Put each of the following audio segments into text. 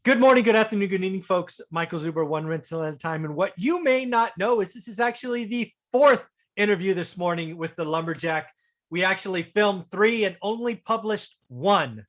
Good morning, good afternoon, good evening, folks. Michael Zuber, one rental at a time. And what you may not know is this is actually the fourth interview this morning with the Lumberjack. We actually filmed 3 and only published 1.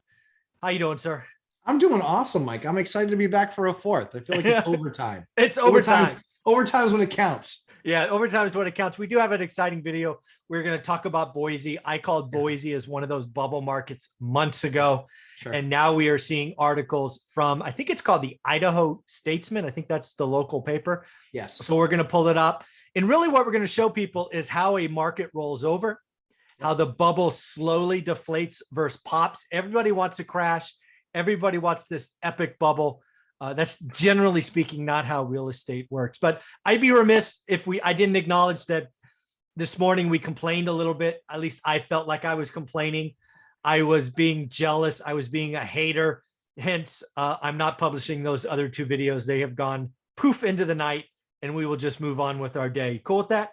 How you doing, sir? I'm doing awesome, Mike. I'm excited to be back for a fourth. I feel like it's overtime. It's overtime. Overtime is when it counts. Yeah, overtime is when it counts. We do have an exciting video. We're going to talk about Boise. I called Boise as one of those bubble markets months ago. Sure. And now we are seeing articles from, I think it's called the Idaho Statesman. I think that's the local paper. Yes. So we're going to pull it up. And really what we're going to show people is how a market rolls over, how the bubble slowly deflates versus pops. Everybody wants a crash. Everybody wants this epic bubble. That's generally speaking not how real estate works. But I'd be remiss if I didn't acknowledge that this morning we complained a little bit. At least I felt like I was complaining. I was being jealous. I was being a hater. Hence, I'm not publishing those other 2 videos. They have gone poof into the night, and we will just move on with our day. Cool with that?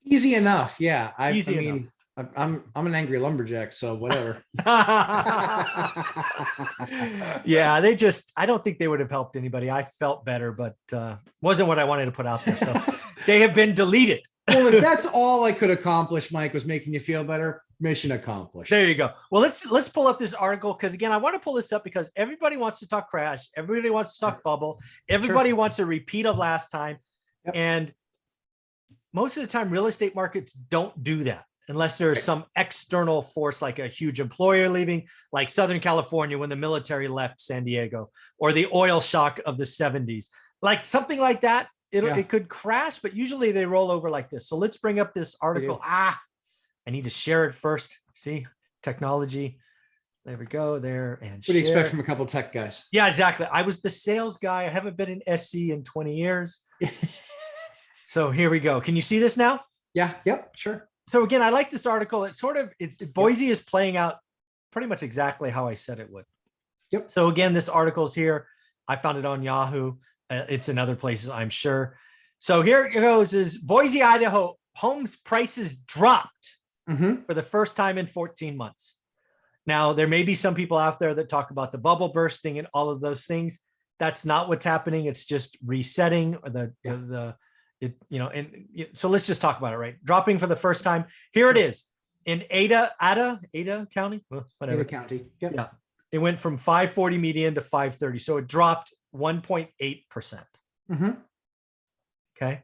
Easy enough. Yeah. I mean, enough. I'm an angry lumberjack, so whatever. Yeah, I don't think they would have helped anybody. I felt better, but wasn't what I wanted to put out there. So they have been deleted. Well, if that's all I could accomplish, Mike, was making you feel better, mission accomplished. There you go. Well, let's pull up this article, because again, I want to pull this up because everybody wants to talk crash. Everybody wants to talk bubble. Everybody wants a repeat of last time. Yep. And most of the time, real estate markets don't do that unless there's some external force, like a huge employer leaving, like Southern California when the military left San Diego, or the oil shock of the 70s, like something like that. It could crash, but usually they roll over like this. So let's bring up this article. I need to share it first. See, technology. There we go. There and what do you expect from a couple of tech guys? Yeah, exactly. I was the sales guy. I haven't been in SC in 20 years. So here we go. Can you see this now? Yeah. Yep. Sure. So again, I like this article. It's Boise is playing out pretty much exactly how I said it would. Yep. So again, this article is here. I found it on Yahoo. It's in other places, I'm sure. So here it goes: is Boise, Idaho homes prices dropped for the first time in 14 months. Now, there may be some people out there that talk about the bubble bursting and all of those things. That's not what's happening. It's just resetting so let's just talk about it, right? Dropping for the first time. Here it is in Ada County, whatever. Ada County. Yep. Yeah. It went from 540 median to 530. So it dropped 1.8%. Okay.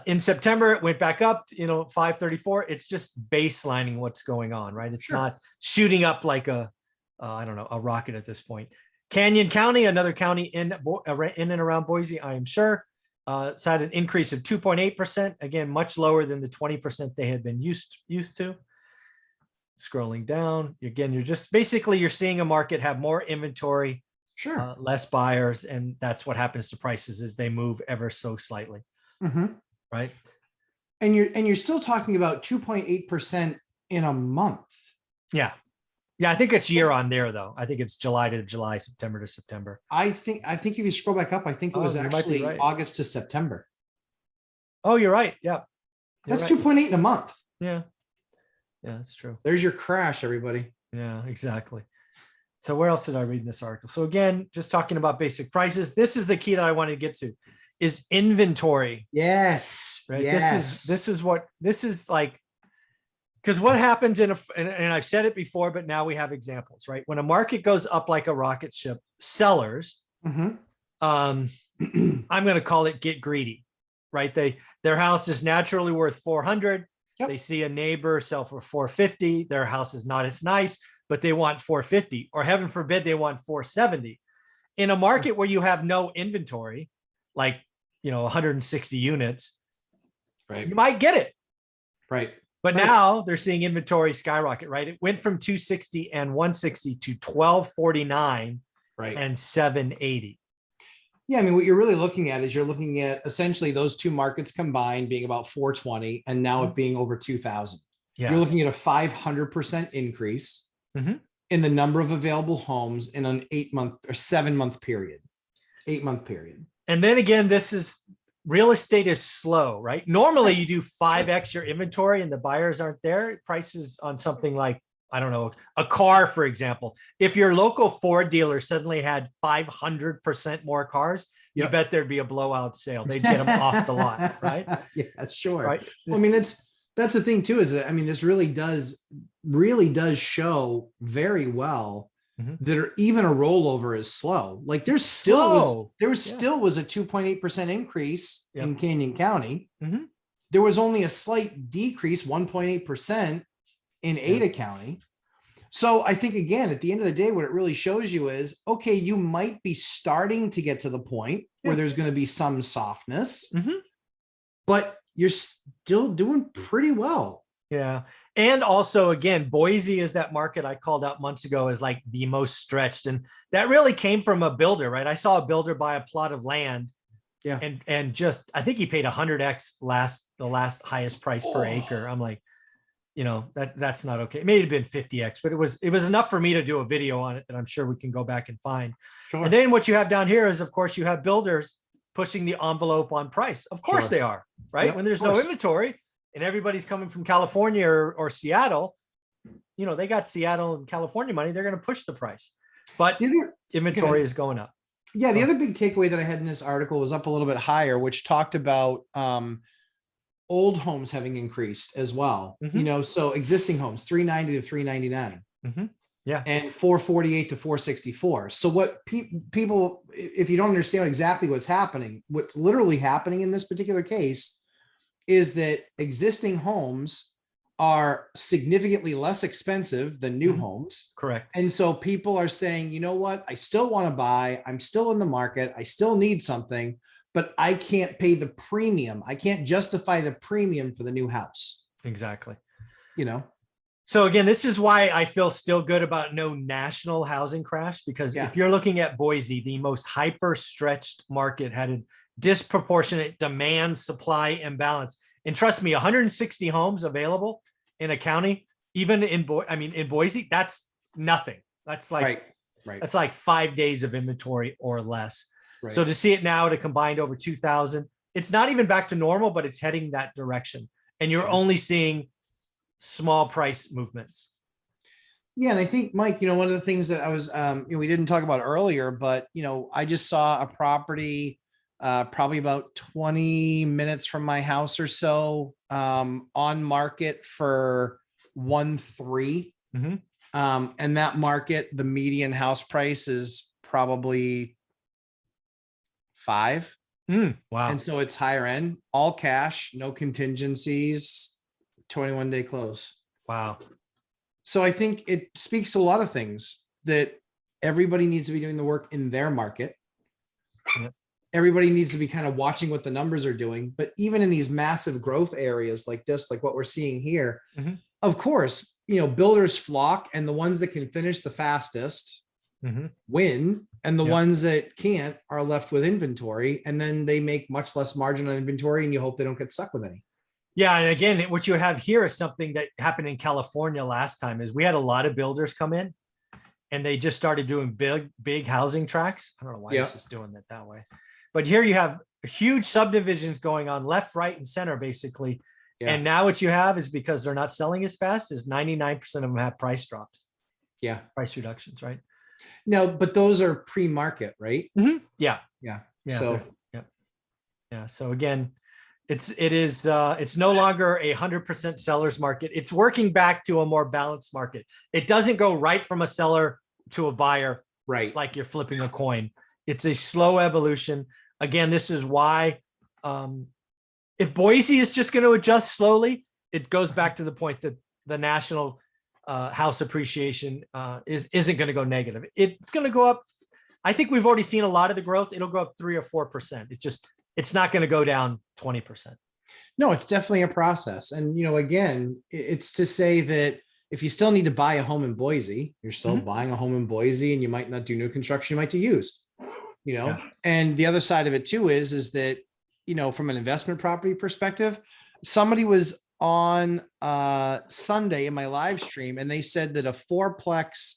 In September, it went back up, 534. It's just baselining what's going on, right? It's not shooting up like a rocket at this point. Canyon County, another county in and around Boise, I am sure, it's had an increase of 2.8%. Again, much lower than the 20% they had been used to. Scrolling down again, you're seeing a market have more inventory, less buyers, and that's what happens to prices is they move ever so slightly, right? And you're still talking about 2.8% in a month. Yeah, I think it's year on there though. I think it's July to July, September to September. I think if you scroll back up, I think it was actually August to September. Oh, you're right. Yeah, that's 2.8 in a month. Yeah, that's true. There's your crash, everybody. Yeah, exactly. So where else did I read in this article? So again, just talking about basic prices. This is the key that I wanted to get to, is inventory. Yes. Right. Yes. This is like, because what happens and I've said it before, but now we have examples, right? When a market goes up like a rocket ship, sellers, I'm going to call it get greedy, right? Their house is naturally worth 400. Yep. They see a neighbor sell for 450. Their house is not as nice, but they want 450, or heaven forbid, they want 470. In a market where you have no inventory, like, 160 units, right? You might get it. Right. But now they're seeing inventory skyrocket, right? It went from 260 and 160 to 1249 and 780. Yeah, I mean, what you're really looking at is you're looking at essentially those 2 markets combined being about 420, and now it being over 2,000. Yeah. You're looking at a 500% increase in the number of available homes in an 8-month or 7-month period. 8-month period. And then again, real estate is slow, right? Normally you do 5x your inventory and the buyers aren't there. Prices on something like I don't know, a car, for example. If your local Ford dealer suddenly had 500% more cars, you bet there'd be a blowout sale. They'd get them off the lot, right? Yeah, sure. Right. Well, I mean, that's the thing too, is that, I mean, this really does show very well that even a rollover is slow. Like there still was a 2.8% increase in Canyon County. There was only a slight decrease, 1.8% in Ada County. So I think, again, at the end of the day, what it really shows you is, okay, you might be starting to get to the point where there's going to be some softness, but you're still doing pretty well. Yeah. And also, again, Boise is that market I called out months ago as like the most stretched. And that really came from a builder, right? I saw a builder buy a plot of land. Yeah. And just, I think he paid 100x the last highest price per acre. I'm like, you know, that's not okay. It may have been 50x, but it was enough for me to do a video on it that I'm sure we can go back and find. Sure. And then what you have down here is, of course, you have builders pushing the envelope on price. Of course they are, right? Yep, when there's no inventory and everybody's coming from California or Seattle, you know, they got Seattle and California money. They're going to push the price, but inventory is going up. Yeah. The other big takeaway that I had in this article was up a little bit higher, which talked about, old homes having increased as well, you know, so existing homes, 390 to 399. Yeah. And 448 to 464. So what people, if you don't understand exactly what's literally happening in this particular case is that existing homes are significantly less expensive than new homes. Correct. And so people are saying, you know what, I still want to buy, I'm still in the market, I still need something, but I can't pay the premium. I can't justify the premium for the new house. Exactly. You know? So again, this is why I feel still good about no national housing crash, because if you're looking at Boise, the most hyper stretched market had a disproportionate demand supply imbalance. And trust me, 160 homes available in a county, even in Boise, that's nothing. That's like, that's like 5 days of inventory or less. Right. So to see it now to combined over 2,000, it's not even back to normal, but it's heading that direction. And you're only seeing small price movements. Yeah. And I think, Mike, you know, one of the things that I was, we didn't talk about earlier, but, you know, I just saw a property probably about 20 minutes from my house or so on market for 1.3. And that market, the median house price is probably 5. Wow. And so it's higher end, all cash, no contingencies, 21-day close. Wow. So I think it speaks to a lot of things that everybody needs to be doing the work in their market. Everybody needs to be kind of watching what the numbers are doing. But even in these massive growth areas like this, like what we're seeing here, of course, you know, builders flock, and the ones that can finish the fastest win, and the ones that can't are left with inventory, and then they make much less margin on inventory, and you hope they don't get stuck with any. Yeah. And again, what you have here is something that happened in California last time. Is we had a lot of builders come in and they just started doing big housing tracts. I don't know why this is doing it that way, but here you have huge subdivisions going on left, right, and center, basically. And now what you have is, because they're not selling as fast, is 99% of them have price drops. Price reductions, right? No, but those are pre-market, right? Yeah. So So again, it's no longer 100% seller's market. It's working back to a more balanced market. It doesn't go right from a seller to a buyer, right? Like you're flipping a coin. It's a slow evolution. Again, this is why if Boise is just going to adjust slowly, it goes back to the point that the national house appreciation isn't going to go negative. It's going to go up. I think we've already seen a lot of the growth. It'll go up 3 or 4%. It's not going to go down 20%. No, it's definitely a process. And, you know, again, it's to say that if you still need to buy a home in Boise, you're still buying a home in Boise, and you might not do new construction, you might do used, you know. And the other side of it too is that, you know, from an investment property perspective, somebody was on Sunday in my live stream, and they said that a fourplex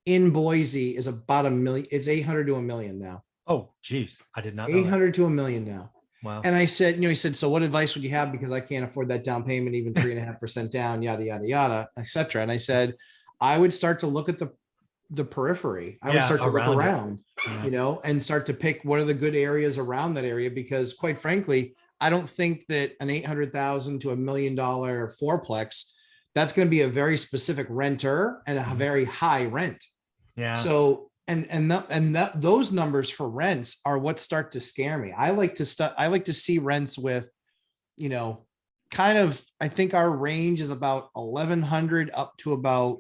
in Boise is about $1 million. It's 800 to $1 million now. Oh, geez. I did not know 800 to $1 million now. Wow. And I said, you know, he said, so what advice would you have? Because I can't afford that down payment, even 3.5% down, yada, yada, yada, et cetera. And I said, I would start to look at the periphery. I would start to look around, you know, and start to pick what are the good areas around that area, because quite frankly, I don't think that an $800,000 to $1 million fourplex, that's going to be a very specific renter and a very high rent. Yeah. So, those numbers for rents are what start to scare me. I like to see rents with, you know, kind of, I think our range is about 1,100 up to about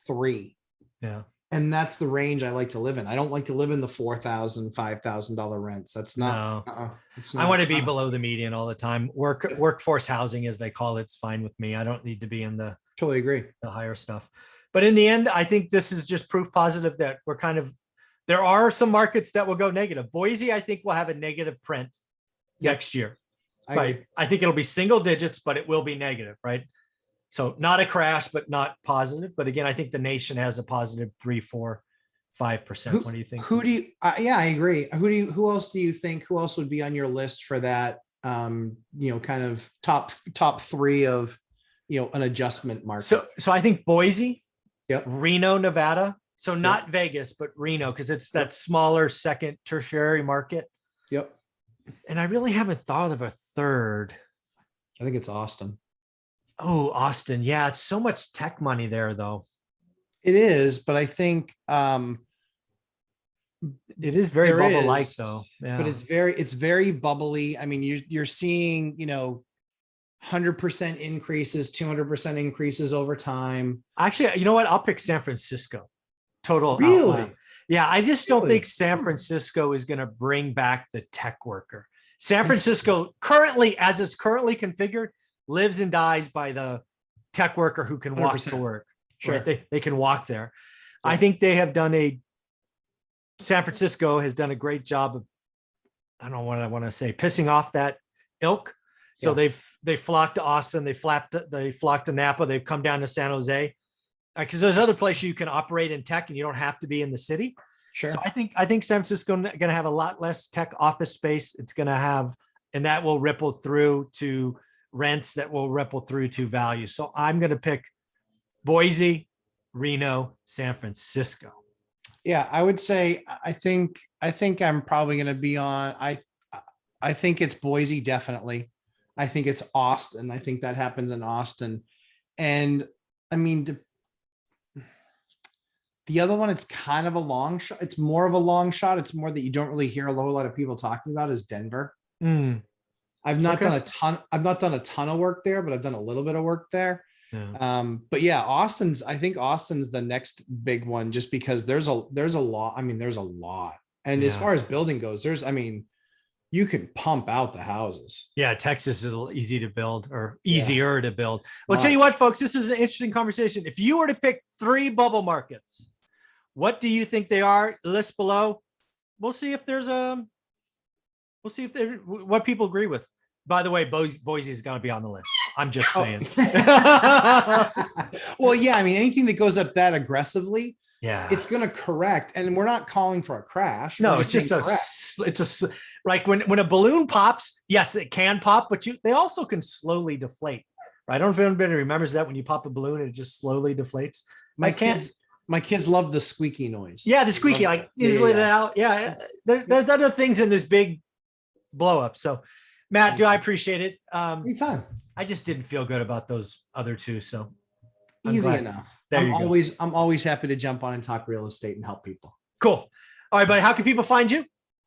3. Yeah. And that's the range I like to live in. I don't like to live in the $4,000, $5,000 rents. That's not, I want to be below the median all the time. Workforce housing, as they call it, is fine with me. I don't need to be in the totally agree. The higher stuff. But in the end, I think this is just proof positive that we're kind of, there are some markets that will go negative. Boise, I think, will have a negative print next year. Right. I think it'll be single digits, but it will be negative, right? So not a crash, but not positive. But again, I think the nation has a positive 3, 4, 5%. What do you think? Yeah, I agree. Who else do you think, who else would be on your list for that, you know, kind of top 3 of, you know, an adjustment market? So I think Boise, yep. Reno, Nevada. So not Vegas, but Reno, because it's that smaller second tertiary market. Yep. And I really haven't thought of a third. I think it's Austin. Oh, Austin. Yeah. It's so much tech money there, though. It is, but I think it is very bubble-like, though. Yeah. But it's very bubbly. I mean, you're seeing, you know, 100% increases, 200% increases over time. Actually, you know what? I'll pick San Francisco. Total. Really? Outlier. Yeah. I just don't think San Francisco is going to bring back the tech worker. San Francisco currently, as it's currently configured, lives and dies by the tech worker who can walk 100%. To work. Sure. Right? They can walk there. Yeah. I think they have San Francisco has done a great job of, I don't know what I want to say, pissing off that ilk. So they flocked to Austin, they flocked to Napa, they've come down to San Jose. Because there's other places you can operate in tech and you don't have to be in the city. Sure. So I think San Francisco going to have a lot less tech office space. It's going to have, and that will ripple through to rents, that will ripple through to value. So I'm going to pick Boise, Reno, San Francisco. Yeah, I would say, I think I'm probably going to be on, I think it's Boise, definitely. I think it's Austin. I think that happens in Austin. And I mean, the other one, it's kind of a long shot. It's more of a long shot. It's more that you don't really hear a whole lot of people talking about is Denver. I've not done a ton of work there, but I've done a little bit of work there. Yeah. But yeah, I think Austin's the next big one, just because there's a lot. I mean, there's a lot. And as far as building goes, you can pump out the houses. Yeah. Texas is a little easy to build, or easier to build. Well, I'll tell you what, folks, this is an interesting conversation. If you were to pick 3 bubble markets, what do you think they are? List below. We'll see if what people agree with. By the way, Boise's going to be on the list. I'm just saying. Well, yeah. I mean, anything that goes up that aggressively, it's going to correct. And we're not calling for a crash. No, it's just like when a balloon pops, yes, it can pop, but they also can slowly deflate. Right? I don't know if anybody remembers that when you pop a balloon, it just slowly deflates. My kids love the squeaky noise. Yeah, the squeaky, like just let it out. Yeah, there's other things in this big blow up. So, Matt, I appreciate it. Anytime. I just didn't feel good about those other 2. So easy enough. I'm always happy to jump on and talk real estate and help people. Cool. All right, buddy. How can people find you?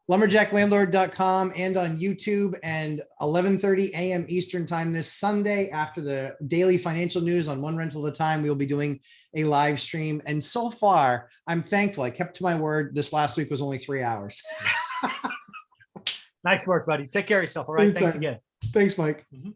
Lumberjacklandlord.com and on YouTube, and 11:30 a.m. Eastern time this Sunday after the daily financial news on One Rental at a Time. We will be doing a live stream. And so far, I'm thankful. I kept to my word. This last week was only 3 hours. Nice work, buddy. Take care of yourself. All right. Thanks again. Thanks, Mike. Mm-hmm.